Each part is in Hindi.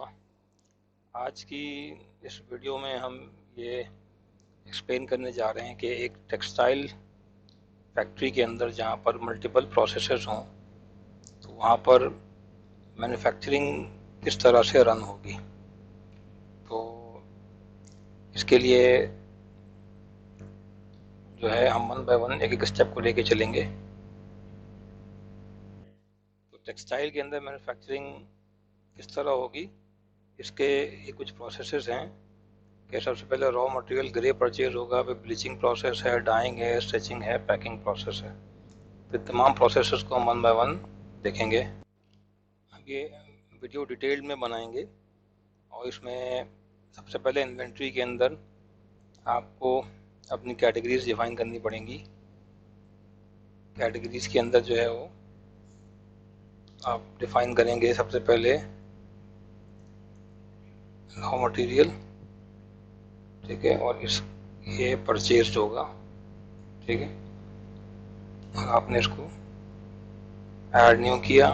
वरहमतुल्लाह। आज की इस वीडियो में हम ये एक्सप्लेन करने जा रहे हैं कि एक टेक्सटाइल फैक्ट्री के अंदर जहाँ पर मल्टीपल प्रोसेसेस हों तो वहाँ पर मैन्युफैक्चरिंग किस तरह से रन होगी। तो इसके लिए जो है हम वन बाय वन एक एक स्टेप को लेके चलेंगे। तो टेक्सटाइल के अंदर मैन्युफैक्चरिंग किस तरह होगी, इसके ये कुछ प्रोसेसेस हैं कि सबसे पहले रॉ मटेरियल ग्रे परचेज होगा, फिर ब्लीचिंग प्रोसेस है, डाइंग है, स्टिचिंग है, पैकिंग प्रोसेस है। फिर तमाम प्रोसेसेस को हम वन बाय वन देखेंगे। अब ये वीडियो डिटेल में बनाएंगे और इसमें सबसे पहले इन्वेंट्री के अंदर आपको अपनी कैटेगरीज डिफाइन करनी पड़ेंगी। कैटेगरीज के अंदर जो है वो आप डिफाइन करेंगे सबसे पहले रॉ मटेरियल, ठीक है, और इस ये परचेज होगा, ठीक है, और आपने इसको ऐड न्यू किया।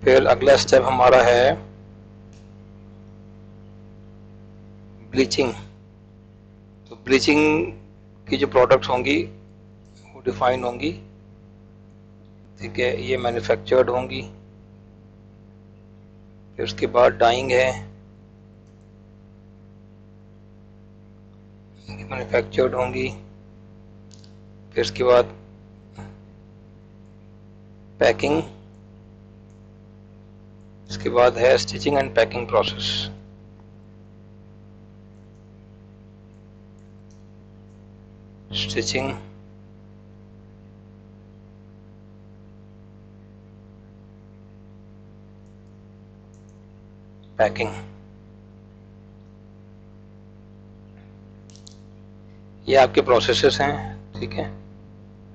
फिर अगला स्टेप हमारा है ब्लीचिंग। तो ब्लीचिंग की जो प्रोडक्ट्स होंगी वो डिफाइन होंगी, ठीक है, ये मैन्युफैक्चर्ड होंगी। फिर उसके बाद डाइंग है, मैन्युफैक्चर्ड होंगी। फिर उसके बाद पैकिंग, इसके बाद है stitching and packing process. Stitching, packing, ये आपके प्रोसेसेस हैं, ठीक है।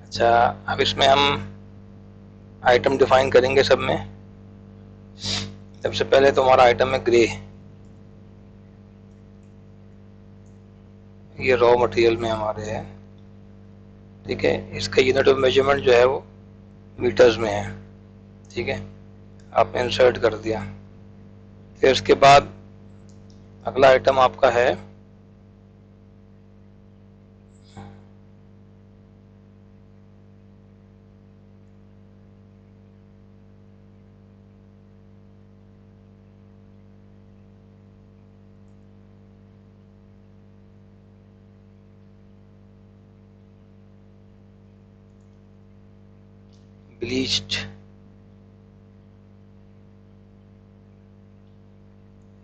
अच्छा, अब इसमें हम आइटम डिफाइन करेंगे सब में। सबसे पहले तो हमारा आइटम है ग्रे, ये रॉ मटेरियल में हमारे है, ठीक है। इसका यूनिट ऑफ मेजरमेंट जो है वो मीटर्स में है, ठीक है, आपने इंसर्ट कर दिया। फिर उसके बाद अगला आइटम आपका है ब्लीच्ड,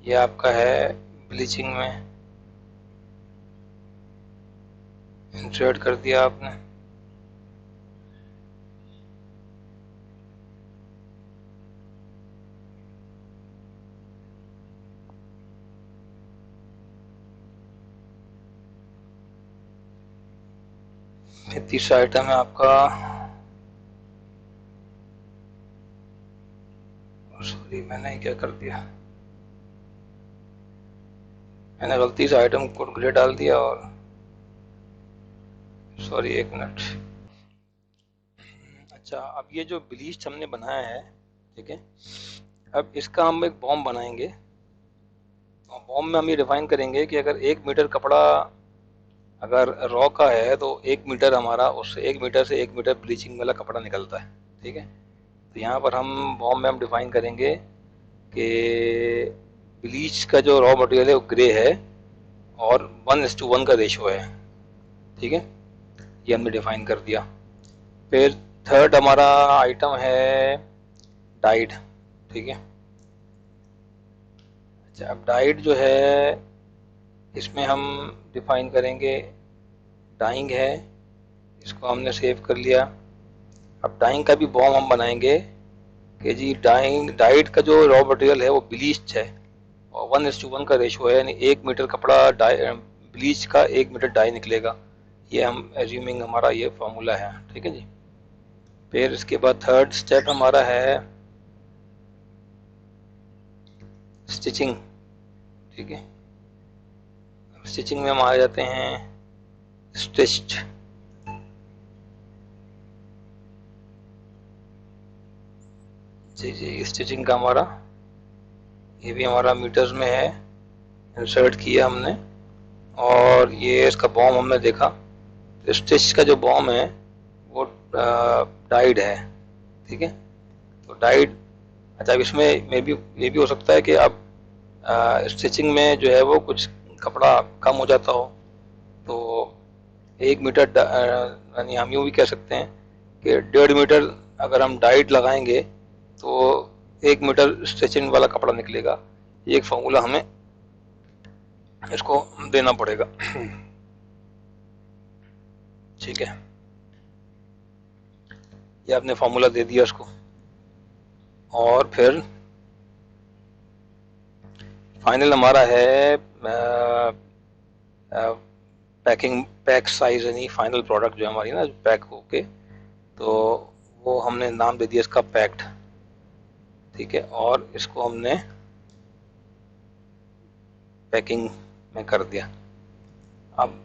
ये आपका है ब्लीचिंग में, इंसर्ट कर दिया आपने। फिर तीसरा आइटम है आपका, सॉरी मैंने क्या कर दिया, मैंने गलती से आइटम कोड ग्रे डाल दिया, और सॉरी एक मिनट। अच्छा, अब ये जो ब्लीच हमने बनाया है, ठीक है, अब इसका हम एक बॉम्ब बनाएंगे। और बॉम्ब में हम ये डिफाइन करेंगे कि अगर 1 मीटर कपड़ा अगर रॉ का है तो 1 मीटर हमारा, उससे 1 मीटर से 1 मीटर ब्लीचिंग वाला कपड़ा निकलता है, ठीक है। तो यहाँ पर हम बॉम्ब में हम डिफाइन करेंगे कि ब्लीच का जो रॉ मटेरियल है वो ग्रे है और 1:1 का रेशो है, ठीक है, ये हमने डिफाइन कर दिया। फिर थर्ड हमारा आइटम है डाइड, ठीक है। अच्छा, अब डाइड जो है इसमें हम डिफाइन करेंगे, डाइंग है, इसको हमने सेव कर लिया। अब डाइंग का भी बॉम्ब हम बनाएंगे कि जी डाइड का जो रॉ मटेरियल है वो ब्लीच है और 1:1 का रेशो है, यानी 1 मीटर कपड़ा ब्लीच का 1 मीटर डाई निकलेगा। ये हम एज्यूमिंग हमारा ये फॉर्मूला है, ठीक है जी। फिर इसके बाद थर्ड स्टेप हमारा है स्टिचिंग, ठीक है। स्टिचिंग में हम आ जाते हैं स्टिच्ड, जी जी, स्टिचिंग का हमारा ये भी हमारा मीटर्स में है, इंसर्ट किया हमने। और ये इसका बॉम हमने देखा, तो स्टिच का जो बॉम है वो डाइड है, ठीक है। तो डाइड, अच्छा अब इसमें मे भी ये भी हो सकता है कि अब स्टिचिंग में जो है वो कुछ कपड़ा कम हो जाता हो, तो 1 मीटर यानी हम यूँ भी कह सकते हैं कि 1.5 मीटर अगर हम डाइट लगाएंगे तो 1 मीटर स्टिचिंग वाला कपड़ा निकलेगा। ये एक फॉर्मूला हमें इसको देना पड़ेगा। ठीक है, ये आपने फॉर्मूला दे दिया उसको। और फिर फाइनल हमारा है पैकिंग, पैक साइज, यानी फाइनल प्रोडक्ट जो हमारी ना पैक होके, तो वो हमने नाम दे दिया इसका पैक्ड, ठीक है। और इसको हमने पैकिंग में कर दिया। अब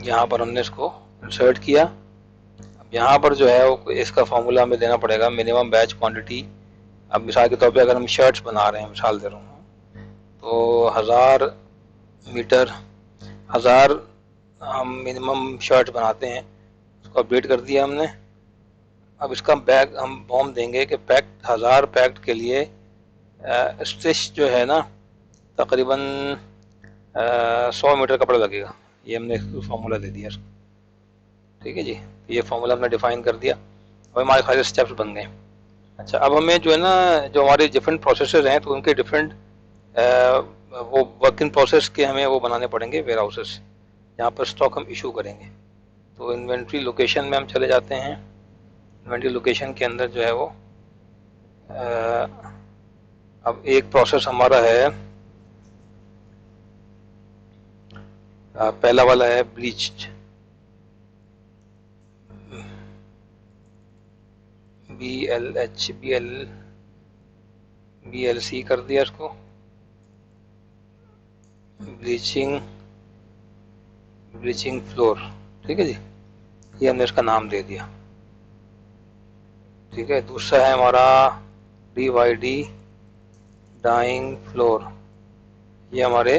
यहाँ पर हमने इसको इंसर्ट किया। अब यहाँ पर जो है वो इसका फॉर्मूला हमें देना पड़ेगा, मिनिमम बैच क्वांटिटी। अब मिसाल के तौर पे अगर हम शर्ट्स बना रहे हैं, मिसाल दे रहा हूँ, तो 1000 मीटर, 1000 हम मिनिमम शर्ट बनाते हैं, उसको अपडेट कर दिया हमने। अब इसका बैग हम बॉम देंगे कि पैक्ट 1000 पैक्ट के लिए स्टिच जो है ना तकरीबन 100 मीटर कपड़ा लगेगा। ये हमने फार्मूला दे दिया इसको, ठीक है जी। ये फार्मूला हमने डिफाइन कर दिया, अब हमारे सारे स्टेप्स बन गए। अच्छा, अब हमें जो है ना, जो हमारे डिफरेंट प्रोसेसर हैं, तो उनके डिफरेंट वो वर्क इन प्रोसेस के हमें वो बनाने पड़ेंगे वेयर हाउसेस, जहाँ पर स्टॉक हम इशू करेंगे। तो इन्वेंट्री लोकेशन में हम चले जाते हैं। इन्वेंट्री लोकेशन के अंदर जो है वो अब एक प्रोसेस हमारा है, पहला वाला है ब्लीच्ड, BLC कर दिया इसको, ब्लीचिंग फ्लोर, ठीक है जी। ये हमने इसका नाम दे दिया, ठीक है। दूसरा है हमारा DYD डाइंग फ्लोर, ये हमारे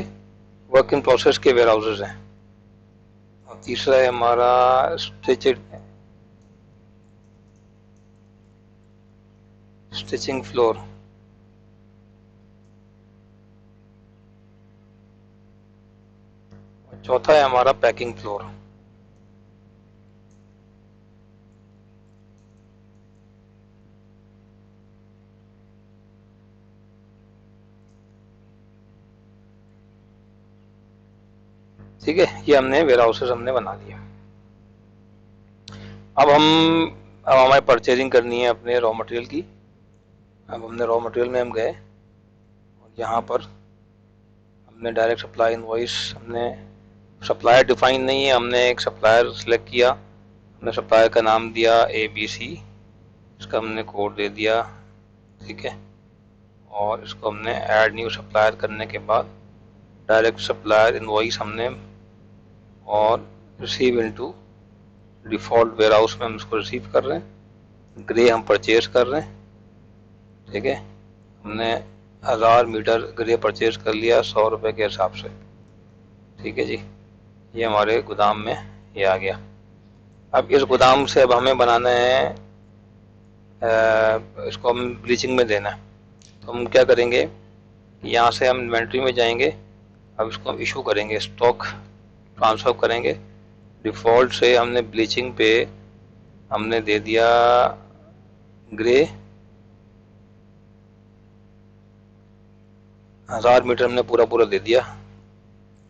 वर्क इन प्रोसेस के वेयर हाउसेज हैं। और तीसरा है हमारा स्टिचिंग फ्लोर। और चौथा है हमारा पैकिंग फ्लोर। ठीक है, ये हमने वेयर हाउसेज हमने बना लिया। अब हमारे परचेजिंग करनी है अपने रॉ मटेरियल की। अब हमने रॉ मटेरियल में हम गए, और यहाँ पर हमने डायरेक्ट सप्लाई इनवॉइस, हमने सप्लायर डिफाइन नहीं है, हमने एक सप्लायर सेलेक्ट किया, हमने सप्लायर का नाम दिया ABC, इसका हमने कोड दे दिया, ठीक है। और इसको हमने ऐड न्यू सप्लायर करने के बाद डायरेक्ट सप्लायर इनवॉइस हमने, और receive into default warehouse में हम इसको रिसीव कर रहे हैं। ग्रे हम परचेज कर रहे हैं, ठीक है। हमने 1000 मीटर ग्रे परचेज कर लिया 100 रुपये के हिसाब से, ठीक है जी। ये हमारे गोदाम में ये आ गया। अब इस गोदाम से अब हमें बनाना है, इसको हम ब्लीचिंग में देना है। तो हम क्या करेंगे, यहाँ से हम इन्वेंट्री में जाएंगे। अब इसको हम इशू करेंगे, स्टॉक ट्रांसफ़र करेंगे। डिफ़ॉल्ट से हमने ब्लीचिंग पे हमने दे दिया ग्रे, 1000 मीटर हमने पूरा पूरा दे दिया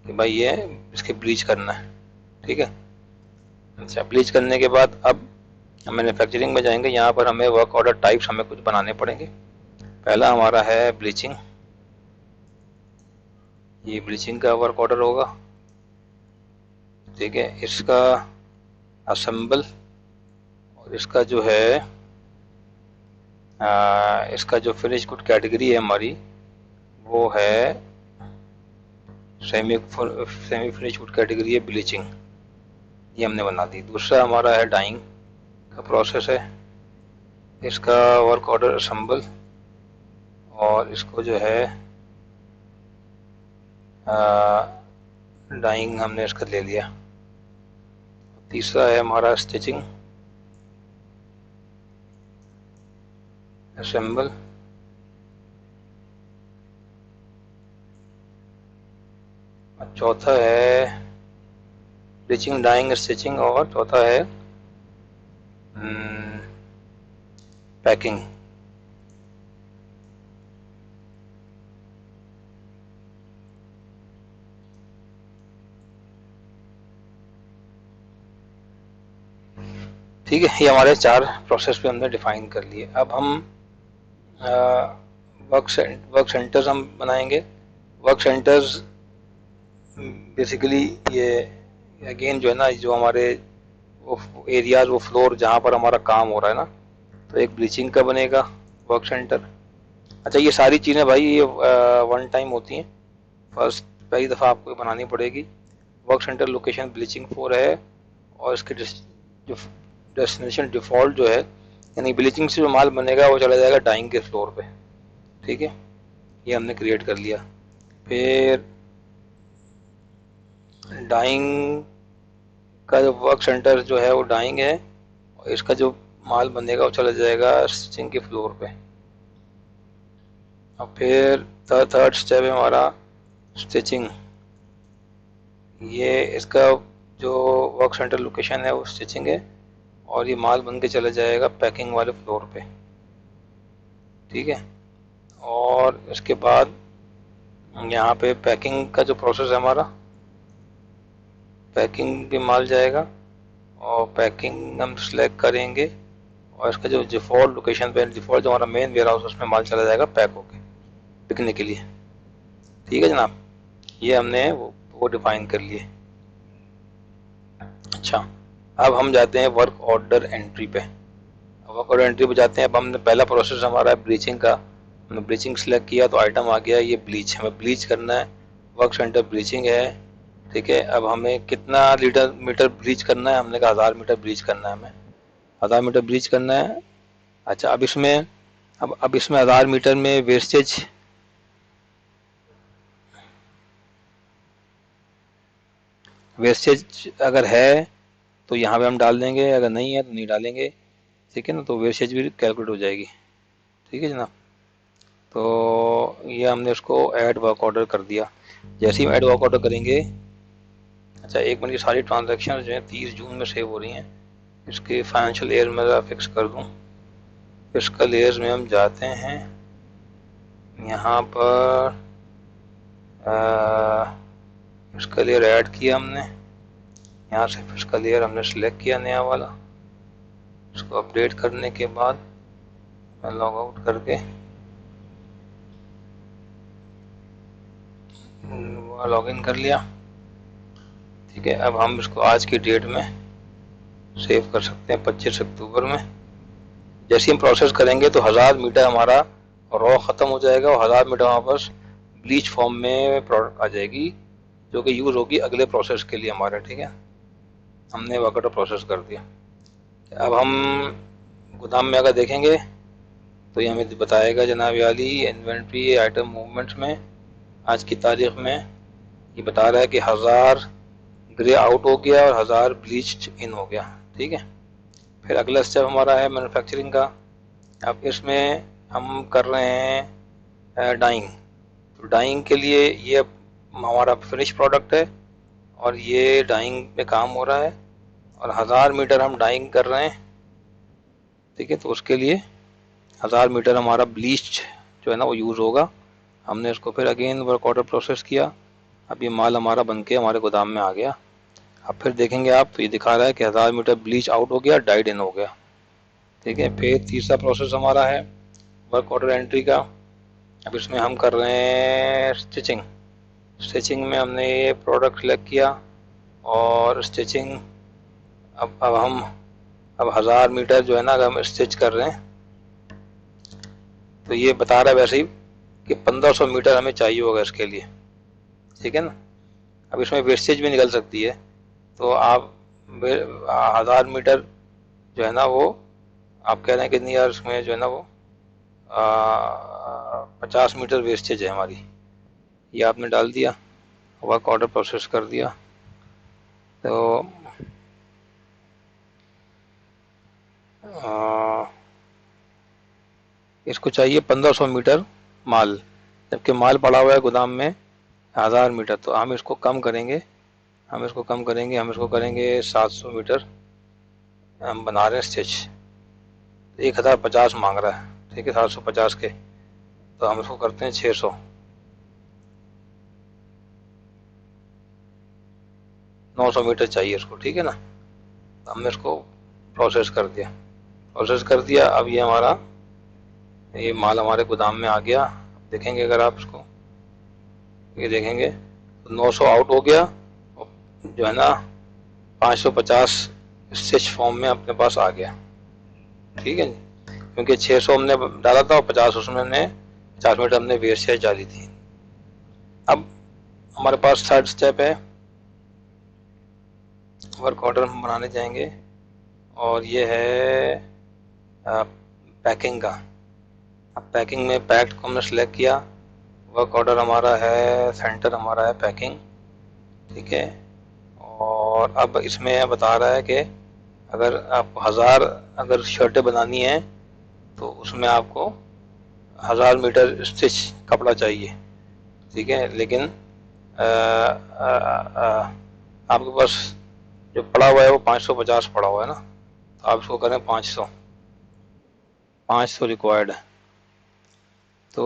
कि भाई ये इसके ब्लीच करना है, ठीक है। अच्छा, ब्लीच करने के बाद अब हम मैन्युफैक्चरिंग में जाएंगे। यहाँ पर हमें वर्क ऑर्डर टाइप्स हमें कुछ बनाने पड़ेंगे। पहला हमारा है ब्लीचिंग, ये ब्लीचिंग का वर्क ऑर्डर होगा, ठीक है। इसका असेंबल, और इसका जो है इसका जो फिनिश गुड कैटेगरी है हमारी, वो है सेमी फिनिश गुड कैटेगरी है ब्लीचिंग, ये हमने बना दी। दूसरा हमारा है डाइंग का प्रोसेस है, इसका वर्क ऑर्डर असेंबल, और इसको जो है डाइंग हमने इसका ले लिया। तीसरा है हमारा स्टिचिंग, असेंबल। चौथा है ब्लीचिंग, डाइंग, स्टिचिंग, और चौथा है पैकिंग। ठीक है, ये हमारे 4 प्रोसेस पे हमने डिफाइन कर लिए। अब हम वर्क सेंटर्स हम बनाएंगे। वर्क सेंटर्स बेसिकली ये अगेन जो है ना, जो हमारे वो एरियाज, वो फ्लोर जहाँ पर हमारा काम हो रहा है ना, तो एक ब्लीचिंग का बनेगा वर्क सेंटर। अच्छा, ये सारी चीज़ें भाई ये वन टाइम होती हैं, फर्स्ट पहली दफ़ा आपको बनानी पड़ेगी। वर्क सेंटर लोकेशन ब्लीचिंग 4 है, और इसके जो डेस्टिनेशन डिफ़ॉल्ट जो है, यानी ब्लीचिंग से जो माल बनेगा वो चला जाएगा डाइंग के फ्लोर पे। ठीक है, ये हमने क्रिएट कर लिया। फिर डाइंग का जो वर्क सेंटर जो है वो डाइंग है, और इसका जो माल बनेगा वो चला जाएगा स्टिचिंग के फ्लोर पे। अब फिर थर्ड स्टेप है हमारा स्टिचिंग। ये इसका जो वर्क सेंटर लोकेशन है वो स्टिचिंग है, और ये माल बन के चला जाएगा पैकिंग वाले फ्लोर पे। ठीक है, और इसके बाद यहाँ पे पैकिंग का जो प्रोसेस है हमारा, पैकिंग पे माल जाएगा, और पैकिंग हम सिलेक्ट करेंगे, और इसका जो डिफ़ॉल्ट लोकेशन पे, डिफ़ॉल्ट जो हमारा मेन वेयर हाउस, उसमें माल चला जाएगा पैक होके बिकने के लिए। ठीक है जनाब, ये हमने वो डिफाइन कर लिए। अच्छा, अब हम जाते हैं वर्क ऑर्डर एंट्री पे। वर्क ऑर्डर एंट्री पे जाते हैं। अब हमने पहला प्रोसेस हमारा है ब्लीचिंग का। हमने ब्लीचिंग सेलेक्ट किया तो आइटम आ गया ये ब्लीच, हमें ब्लीच करना है। वर्क सेंटर ब्लीचिंग है। ठीक है, अब हमें कितना मीटर ब्लीच करना है, हमने कहा 1000 मीटर ब्लीच करना है हमें, 1000 मीटर ब्लीच करना है। अच्छा, अब इसमें 1000 मीटर में वेस्टेज अगर है तो यहाँ पे हम डाल देंगे, अगर नहीं है तो नहीं डालेंगे। ठीक है ना, तो वेस्टेज भी कैलकुलेट हो जाएगी। ठीक है जनाब, तो ये हमने उसको ऐड वर्क ऑर्डर कर दिया। जैसे ही हम ऐड वर्क ऑर्डर करेंगे, अच्छा 1 मिनट, की सारी ट्रांजेक्शन जो है 30 जून में सेव हो रही हैं। इसके फाइनेंशियल ईयर में ज़रा फिक्स कर दूँ। फिस्कल ईयर्स में हम जाते हैं, यहाँ पर फिस्कल ईयर ऐड किया हमने, यहाँ से फिस्कल ईयर हमने सेलेक्ट किया नया वाला। उसको अपडेट करने के बाद मैं लॉग आउट करके लॉग इन कर लिया। ठीक है, अब हम इसको आज की डेट में सेव कर सकते हैं, 25 अक्टूबर में। जैसे हम प्रोसेस करेंगे तो 1000 मीटर हमारा रॉ ख़त्म हो जाएगा, और 1000 मीटर हमारे पास ब्लीच फॉर्म में प्रोडक्ट आ जाएगी, जो कि यूज़ होगी अगले प्रोसेस के लिए हमारे। ठीक है, हमने वर्कआउट प्रोसेस कर दिया। अब हम गोदाम में अगर देखेंगे तो ये हमें बताएगा जनाब वाली इन्वेंट्री आइटम मूवमेंट्स में आज की तारीख में ये बता रहा है कि 1000 ग्रे आउट हो गया और 1000 ब्लीच्ड इन हो गया। ठीक है, फिर अगला स्टेप हमारा है मैन्युफैक्चरिंग का। अब इसमें हम कर रहे हैं डाइंग। तो डाइंग के लिए ये हमारा फिनिश प्रोडक्ट है, और ये डाइंग में काम हो रहा है, और 1000 मीटर हम डाइंग कर रहे हैं। ठीक है, तो उसके लिए 1000 मीटर हमारा ब्लीच जो है ना वो यूज़ होगा। हमने इसको फिर अगेन वर्क ऑर्डर प्रोसेस किया। अब ये माल हमारा बन के हमारे गोदाम में आ गया। अब फिर देखेंगे आप तो ये दिखा रहा है कि 1000 मीटर ब्लीच आउट हो गया, डाइड इन हो गया। ठीक है, फिर तीसरा प्रोसेस हमारा है वर्क ऑर्डर एंट्री का। अब इसमें हम कर रहे हैं स्टिचिंग। स्टिचिंग में हमने ये प्रोडक्ट सेलेक्ट किया, और स्टिचिंग अब 1000 मीटर जो है ना अगर हम स्टिच कर रहे हैं तो ये बता रहा है वैसे ही कि 1500 मीटर हमें चाहिए होगा इसके लिए। ठीक है ना, अब इसमें वेस्टेज भी निकल सकती है, तो आप 1000 मीटर जो है ना वो आप कह रहे हैं कितनी यार, इसमें जो है ना वो 50 मीटर वेस्टेज है हमारी, ये आपने डाल दिया। वर्क ऑर्डर प्रोसेस कर दिया। तो आ, इसको चाहिए 1500 मीटर माल, जबकि माल पड़ा हुआ है गोदाम में 1000 मीटर। तो हम इसको करेंगे 700 मीटर। हम बना रहे हैं स्टिच, 1050 मांग रहा है, ठीक है, 750 के। तो हम इसको करते हैं 600। 900 मीटर चाहिए इसको, ठीक है ना। तो हमने इसको प्रोसेस कर दिया, अब ये माल हमारे गोदाम में आ गया। देखेंगे अगर आप इसको, ये देखेंगे तो 900 आउट हो गया, और जो है ना 550 स्टिच फॉर्म में अपने पास आ गया, ठीक है जी। क्योंकि 600 हमने डाला था और 50 उसमें हमने 50 मीटर हमने वेस्ट डाली थी। अब हमारे पास थर्ड स्टेप है, वर्क ऑर्डर हम बनाने जाएंगे, और ये है पैकिंग का। अब पैकिंग में पैक्ड को हमने सेलेक्ट किया, वर्क ऑर्डर हमारा है, सेंटर हमारा है पैकिंग, ठीक है। और अब इसमें बता रहा है कि अगर आप 1000 अगर शर्टें बनानी है तो उसमें आपको 1000 मीटर स्टिच कपड़ा चाहिए, ठीक है। लेकिन आपके पास जो पड़ा हुआ है वो 550 पड़ा हुआ है ना, तो आप इसको करें 500। 500 रिक्वायर्ड है। तो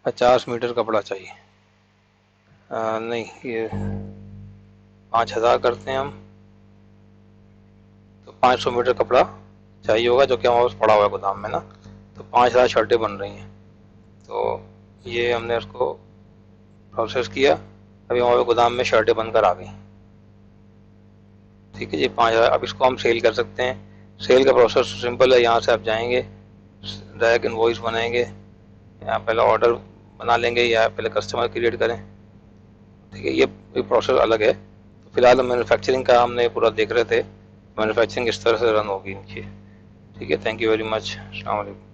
50 मीटर कपड़ा चाहिए। नहीं, ये 5000 करते हैं हम, तो 500 मीटर कपड़ा चाहिए होगा, जो कि हमारे पास पड़ा हुआ है गोदाम में ना। तो 5000 शर्टें बन रही हैं। तो ये हमने उसको प्रोसेस किया, अभी हमारे गोदाम में शर्टें बनकर आ गई, ठीक है जी। 5000। अब इसको हम सेल कर सकते हैं। सेल का प्रोसेस सिंपल है, यहाँ से आप जाएंगे, डायरेक्ट इनवॉइस बनाएंगे, या पहले ऑर्डर बना लेंगे या पहले कस्टमर क्रिएट करें, ठीक है। ये प्रोसेस अलग है। तो फिलहाल हम मैन्युफैक्चरिंग का हमने पूरा देख रहे थे, मैन्युफैक्चरिंग इस तरह से रन होगी इनकी, ठीक है। Thank you very much. अस्सलाम वालेकुम।